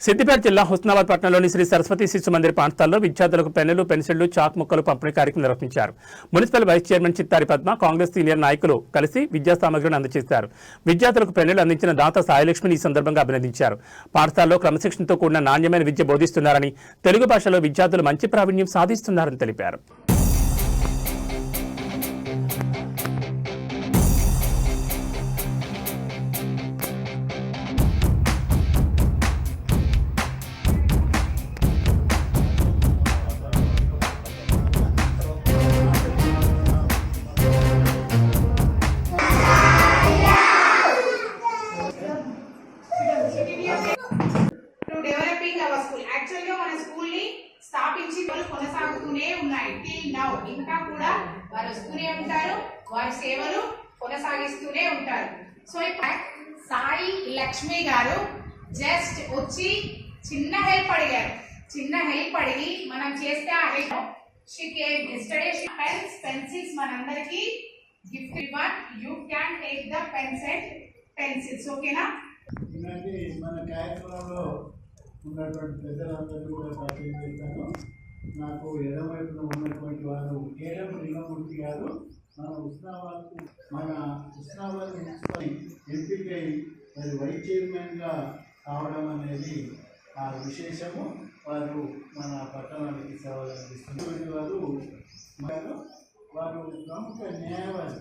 సిద్దిపేట జిల్లా హుస్నాబాద్ పట్టణంలోని శ్రీ సరస్వతి శిశు మందిర్ పాఠశాలలో విద్యార్థులకు పెన్నులు, పెన్సిళ్లు, చాక్ ముక్కలు పంపిణీ కార్యక్రమం నిర్వహించారు. Municipal vice chairman Chittari Padma, Congress senior నాయకులు కలిసి విద్యా సామగ్రిని అందజేశారు. విద్యార్థులకు పెన్నులు అందించిన దాత సాయిలక్ష్మిని ఈ సందర్భంగా అభినందించారు. పాఠశాలలో క్రమశిక్షణతో కూడిన నాణ్యమైన విద్య బోధిస్తున్నారని, తెలుగు భాషలో విద్యార్థులు మంచి ప్రావీణ్యం సాధిస్తున్నారని తెలిపారు. స్థాపించి కొనసాగుతూనే ఉన్నాయి. టిల్ నౌ ఇంకా కూడా వారు వస్తూనే ఉంటారు, వారి సేవలు కొనసాగిస్తూనే ఉంటారు. సో సాయి లక్ష్మి గారు జస్ట్ వచ్చి చిన్న హెల్ప్ అడిగి మనం చేస్తే ఆ help she came yesterday. Pens, pencils మనందరికి గిఫ్ట్ ఇవ్వన్. You can take the pens and pencils. ఓకేనా? మన కార్యక్రమంలో ఉన్నటువంటి పెద్దలందరూ కూడా పరిచయం చేస్తాను. నాకు ఎడమవైపున ఉన్నటువంటి వారు కేవలం లింగమూర్తి గారు మన ఉస్నాబాద్ మున్సిపల్ ఎంపీకై మరి వైస్ చైర్మన్గా కావడం అనేది ఆ విశేషము. వారు మన పట్టణానికి సేవలు అందిస్తున్న వారు ప్రముఖ న్యాయవాది.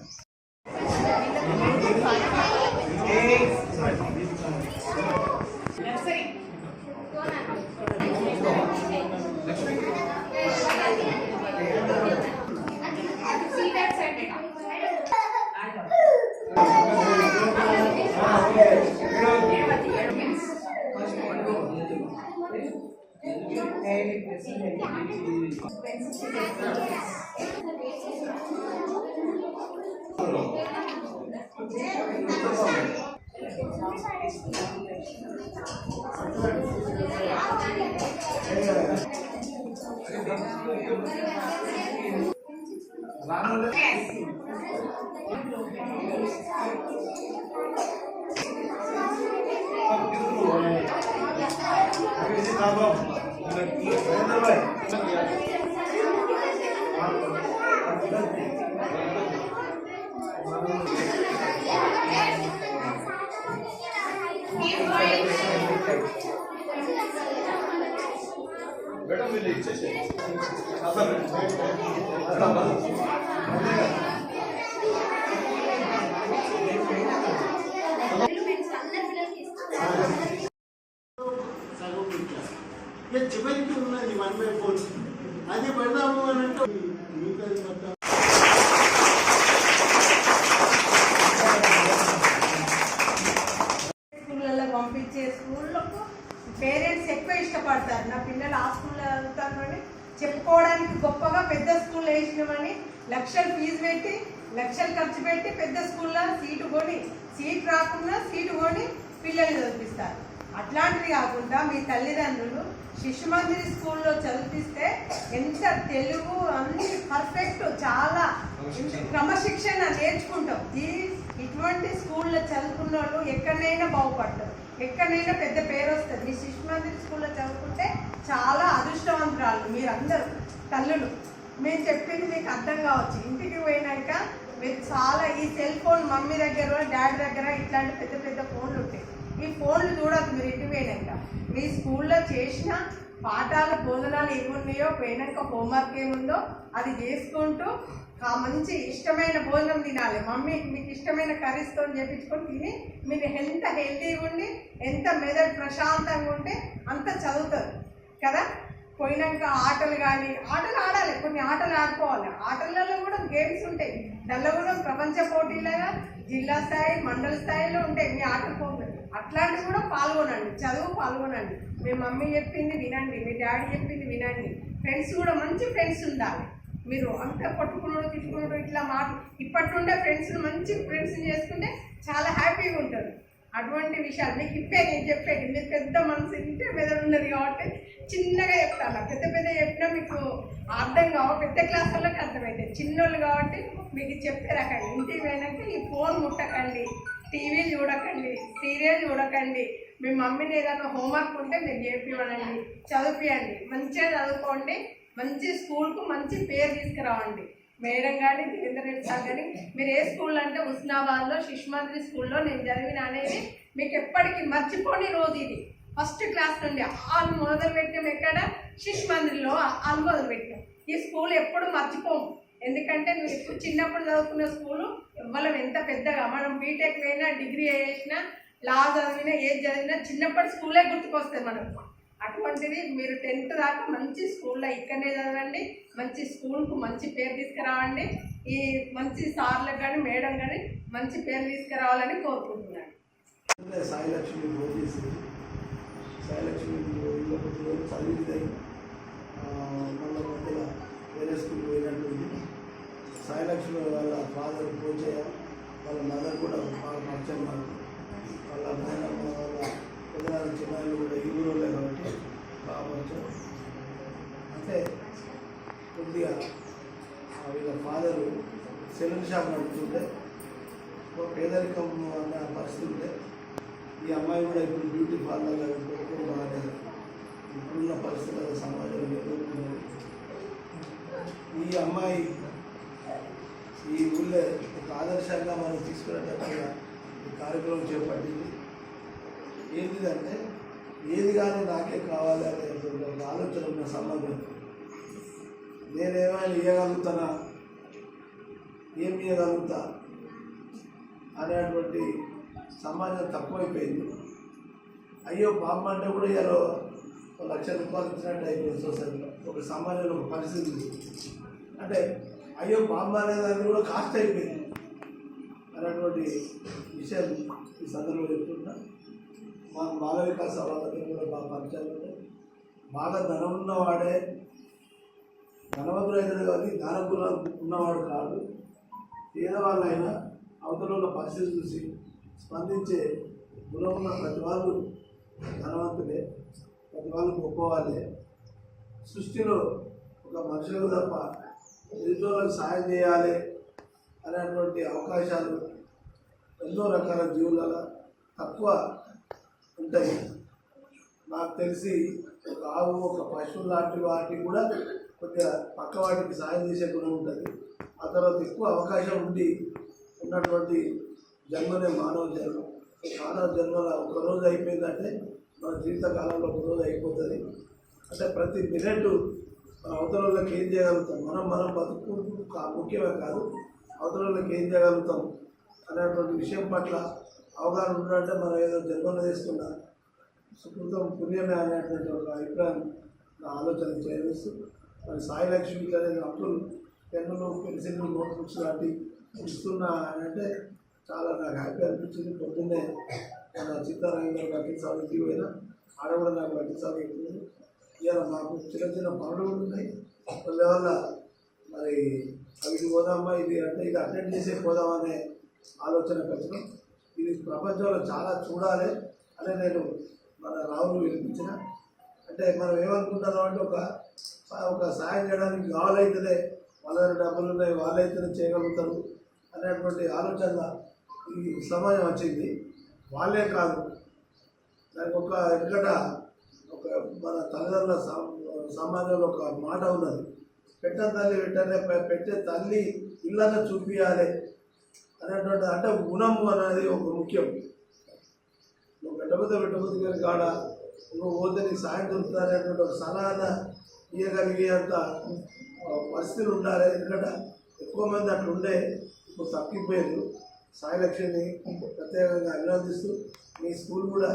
చివరికి ఉన్నది 1/4 అది పెడదాము అని అంటే స్కూళ్ళల్లో పంపించే స్కూళ్ళకు పేరెంట్స్ ఎక్కువ ఇష్టపడతారు. నా పిల్లలు ఆ స్కూల్లో చదువుతారు అని చెప్పుకోవడానికి గొప్పగా పెద్ద స్కూల్లో వేసినామని లక్షలు ఫీజు పెట్టి, లక్షలు ఖర్చు పెట్టి పెద్ద స్కూల్లో సీట్ రాకుండా సీటు కొని పిల్లల్ని చదివిస్తారు. అట్లాంటివి కాకుండా మీ తల్లిదండ్రులు శిశు మందిర్ స్కూల్లో చదివిస్తే ఎంత తెలుగు అన్ని పర్ఫెక్ట్, చాలా క్రమశిక్షణ నేర్చుకుంటాం. ఇటువంటి స్కూల్లో చదువుకున్న వాళ్ళు ఎక్కడైనా బాగుపడతారు, ఎక్కడైనా పెద్ద పేరు వస్తుంది. మీ శిశు మందిర్ స్కూల్లో చదువుకుంటే చాలా అదృష్టవంతురాలు మీరందరూ తల్లులు. మేము చెప్పింది మీకు అర్థం కావచ్చు. ఇంటికి పోయినాక మీరు చాలా ఈ సెల్ ఫోన్ మమ్మీ దగ్గర, డాడీ దగ్గర ఇట్లాంటి పెద్ద పెద్ద ఫోన్లు ఉంటాయి. ఈ ఫోన్లు చూడద్దు. మీరు ఇంటికి పోయినాక మీ స్కూల్లో చేసిన పాఠాలు, భోజనాలు ఏమున్నాయో, పోయినాక హోంవర్క్ ఏముందో అది చేసుకుంటూ మంచి ఇష్టమైన భోజనం తినాలి. మమ్మీ మీకు ఇష్టమైన కర్రీస్తో చేపించుకొని తిని మీరు ఎంత హెల్తీగా ఉండి, ఎంత మెదడు ప్రశాంతంగా ఉంటే అంత చదువుతారు కదా. పోయినాక ఆటలు ఆడాలి, కొన్ని ఆటలు ఆడుకోవాలి. ఆటలలో కూడా గేమ్స్ ఉంటాయి. దానిలో కూడా ప్రపంచ పోటీలుగా జిల్లా స్థాయి, మండల స్థాయిలో ఉంటాయి మీ ఆట పోటీలు. అట్లాంటివి కూడా పాల్గొనండి, పాల్గొనండి. మీ మమ్మీ చెప్పింది వినండి, మీ డాడీ చెప్పింది వినండి. ఫ్రెండ్స్ కూడా మంచి ఫ్రెండ్స్ ఉండాలి. మీరు అంత కొట్టుకున్నాడు, తిట్టుకున్నాడు ఇట్లా ఇప్పటి నుండే మంచి ఫ్రెండ్స్ చేసుకుంటే చాలా హ్యాపీగా ఉంటారు. అటువంటి విషయాలు మీకు నేను చెప్పేది. మీరు పెద్ద మనసు ఇంటే మెదడు ఉన్నది కాబట్టి చిన్నగా చెప్తాను. పెద్ద చెప్పినా మీకు అర్థం కావు, పెద్ద క్లాస్ వాళ్ళకి అర్థమవుతాయి. చిన్నోళ్ళు కాబట్టి మీకు చెప్పే రకండి. ఇంటికి పోయినాక ఈ ఫోన్ ముట్టకండి, టీవీ చూడకండి, సీరియల్ చూడకండి. మీ మమ్మీని ఏదైనా హోంవర్క్ ఉంటే మీరు చేపివ్వండి, చదివియండి, మంచిగా చదువుకోండి, మంచి స్కూల్కు మంచి పేరు తీసుకురావండి. మేడం కానీ దేవేంద్ర రెడ్డి సార్ కానీ మీరు ఏ స్కూల్ అంటే హుస్నాబాద్లో శిశుమంత్రి స్కూల్లో నేను చదివిన అనేది మీకు ఎప్పటికీ మర్చిపోని రోజు ఇది. ఫస్ట్ క్లాస్ నుండి వాళ్ళు మొదలుపెట్టాం, ఎక్కడ శిశుమంత్రిలో వాళ్ళు మొదలుపెట్టాం. ఈ స్కూల్ ఎప్పుడు మర్చిపోము, ఎందుకంటే మీరు ఇప్పుడు చిన్నప్పుడు చదువుకున్న స్కూలు ఇవ్వలేం. ఎంత పెద్దగా మనం బీటెక్ అయినా డిగ్రీ చేసినా లా చదివినా ఏది చదివినా చిన్నప్పటి స్కూలే గుర్తుకొస్తుంది మనకు. అటువంటిది మీరు 10th దాకా మంచి స్కూల్లో ఇక్కడనే చదవండి, మంచి స్కూల్కు మంచి పేరు తీసుకురావండి. ఈ మంచి సార్లకు కానీ మేడం కానీ మంచి పేరు తీసుకురావాలని కోరుకుంటున్నాను. సాయిలక్ష్మి ఫోన్ చేసి సాయిలక్ష్మి చదివింది మళ్ళీ మధ్యలో వేరే స్కూల్ పోయినట్టుంది. సాయిలక్ష్మి వాళ్ళ ఫాదర్ పోచయ్య, వాళ్ళ మదర్ కూడా బాగా పరిచయం నాకు. వాళ్ళ నాయనమ్మ వాళ్ళ పెద్దనాన్న చిన్నాళ్ళు కూడా ఈ ఊళ్ళో కాబట్టి బాగా పరిచయం. అంటే కొద్దిగా వీళ్ళ ఫాదరు సెలూన్ షాప్ నడుపుతుంటే పేదరికం అన్న పరిస్థితి ఉంటే ఈ అమ్మాయి కూడా ఇప్పుడు బ్యూటీ పార్లర్లో పెట్టుకుని బాగానే ఇప్పుడున్న పరిస్థితుల సమాజంలో ఎదుర్కొన్నది. ఈ అమ్మాయి ఈ ఊళ్ళో ఒక ఆదర్శంగా మనం తీసుకునేటట్టుగా ఈ కార్యక్రమం చేపట్టింది. ఏంటిదంటే ఏది కానీ నాకే కావాలి అనేటువంటి ఒక ఆలోచన ఉన్న సమాజం. నేనేమైనా ఇవ్వగలుగుతానా, ఏం ఇవ్వగలుగుతా అనేటువంటి సమాజం తక్కువైపోయింది. అయ్యో పాప అంటే కూడా ఇలా 1,00,000 రూపాయలు ఇచ్చినట్టు అయిపోయింది సొసైటీలో. ఒక సమాజంలో ఒక పరిస్థితి అంటే అయ్యో పాప అనేదాన్ని కూడా కాస్ట్ అయిపోయింది అనేటువంటి విషయం ఈ సందర్భంలో చెప్తున్నా. మా బాల వికాస వాళ్ళకి కూడా బాగా పరిచయాలు ఉంటాయి. బాగా ధనం ఉన్నవాడే ధనవంతుడు అవుతుంది, కానీ జ్ఞానకులం ఉన్నవాడు కాదు. పేదవాళ్ళైనా అవతల పరిస్థితి చూసి స్పందించే గుణం ఉన్న ప్రతి వాళ్ళు ధనవంతులే, ప్రతి వాళ్ళు గొప్పవాళ్ళే. సృష్టిలో ఒక మనుషులకు తప్ప ఎదుటివాళ్ళకి సాయం చేయాలి అనేటువంటి అవకాశాలు ఎన్నో రకాల జీవులలో తక్కువ ఉంటాయి. నాకు తెలిసి ఒక ఆవు, ఒక పశువు లాంటి వాటికి కూడా కొద్దిగా పక్క వాటికి సాయం చేసే గుణం ఉంటుంది. ఆ తర్వాత ఎక్కువ అవకాశం ఉండి ఉన్నటువంటి జన్మనే మానవ జన్మ. మానవ జన్మలో ఒకరోజు అయిపోయిందంటే మన జీవితకాలంలో ఒకరోజు అయిపోతుంది. అంటే ప్రతి మినిట్ మన అవతల వాళ్ళకి ఏం చేయగలుగుతాం, మనం బతుకుంటూ ముఖ్యమే కాదు, అవతల వాళ్ళకి ఏం చేయగలుగుతాం అనేటువంటి విషయం పట్ల అవగాహన ఉండాలంటే మనం ఏదో జన్మను తీసుకున్న సుకృతం పుణ్యమే అనేటువంటి ఒక అభిప్రాయం నా ఆలోచన చేస్తూ మరి సాయిలక్ష్మి అనేది అప్పులు పెన్నులు, పెన్సిళ్ళు, నోట్బుక్స్ లాంటి ఇస్తున్నా అని అంటే చాలా నాకు హ్యాపీ అనిపించింది. పొద్దున్నే మన చిత్తారంగంలో వకీల్ సార్ ఇంటికి పోయినా ఆడ కూడా నాకు వకీల్ సార్ చెప్తుంది. ఇవాళ మాకు చిన్న చిన్న పనులు కూడా ఉన్నాయి. అందువల్ల మరి అవికి పోదామా ఇది అంటే ఇది అటెండ్ చేసే పోదామనే ఆలోచన పెట్టడం. ఇది ప్రపంచంలో చాలా చూడాలి అని నేను మన రావులు వినిపించిన. అంటే మనం ఏమనుకుంటున్నాం అంటే ఒక సాయం చేయడానికి వాళ్ళైతేనే వాళ్ళ డబ్బులు ఉన్నాయి, వాళ్ళైతేనే చేయగలుగుతారు అనేటువంటి ఆలోచన ఈ సమాజం వచ్చింది. వాళ్ళే కాదు, దానికి ఒక ఎక్కడ ఒక మన తల్లిదండ్రుల సమాజంలో ఒక మాట ఉన్నది, పెట్టే తల్లి వెంటనే పెట్టే తల్లి ఇళ్ళని చూపించాలి అనేటువంటి అంటే గుణము అనేది ఒక ముఖ్యం. నువ్వు పెట్టబోతే గారి కాడ నువ్వు పోతే నీకు సాయం దొరుకుతుంది అనేటువంటి ఒక సలహా ఇవ్వగలిగేంత పరిస్థితులు ఉండాలి. ఎందుకంటే ఎక్కువ మంది అట్లా ఉండే ఇప్పుడు తప్పిపోయారు. సాయిలక్ష్మిని ప్రత్యేకంగా అభినందిస్తూ మీ స్కూల్ కూడా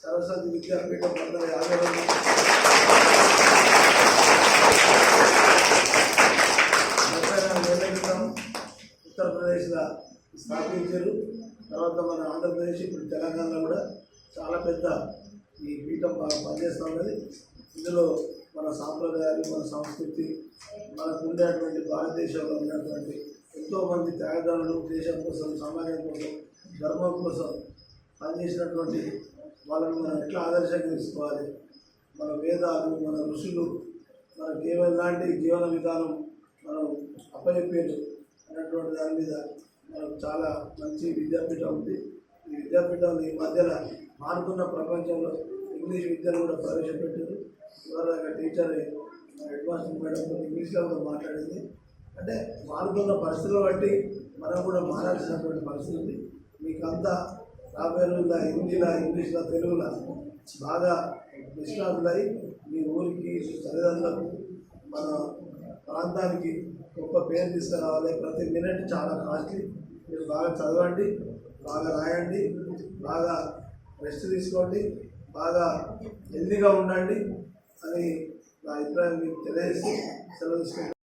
సరస్వతి విద్యాపీఠం 1950 క్రితం ఉత్తరప్రదేశ్లో స్థాపించారు. తర్వాత మన ఆంధ్రప్రదేశ్, ఇప్పుడు తెలంగాణలో కూడా చాలా పెద్ద ఈ పీఠం పనిచేస్తూ ఉన్నది. ఇందులో మన సాంప్రదాయాలు, మన సంస్కృతి, మనకు ఉండేటువంటి భారతదేశంలో ఉన్నటువంటి ఎంతోమంది త్యాగదారులు దేశం కోసం, సమాజం కోసం, ధర్మం కోసం పనిచేసినటువంటి వాళ్ళని మనం ఎట్లా ఆదర్శంగా తీసుకోవాలి, మన వేదాలు, మన ఋషులు మనకి ఏమైలాంటి జీవన విధానం మనం అప్పచెప్పారు అన్నటువంటి దాని మీద మనకు చాలా మంచి విద్యాపీఠం ఉంది. ఈ విద్యాపీఠం ఈ మధ్యలో మారుతున్న ప్రపంచంలో ఇంగ్లీష్ విద్యను కూడా ప్రవేశపెట్టారు. ఇవాళ టీచర్ హెడ్ మాస్టర్ మేడం ఇంగ్లీష్లో కూడా మాట్లాడింది. అంటే మారుతున్న పరిస్థితులు బట్టి మనం కూడా మారాల్సినటువంటి పరిస్థితి ఉంది. మీకంతా రాబోయే రోజుల్లో హిందీలో, ఇంగ్లీష్లో, తెలుగులో బాగా నిష్ణాతులై మీ ఊరికి, మీ తల్లిదండ్రులకు, మన ప్రాంతానికి గొప్ప పేరు తీసుకురావాలి. ప్రతి మినిట్ చాలా కాస్ట్లీ. మీరు బాగా చదవండి, బాగా రాయండి, బాగా రెస్ట్ తీసుకోండి, బాగా హెల్తీగా ఉండండి అని నా అభిప్రాయం మీకు తెలియజేసి సెలవు తీసుకుంటాను.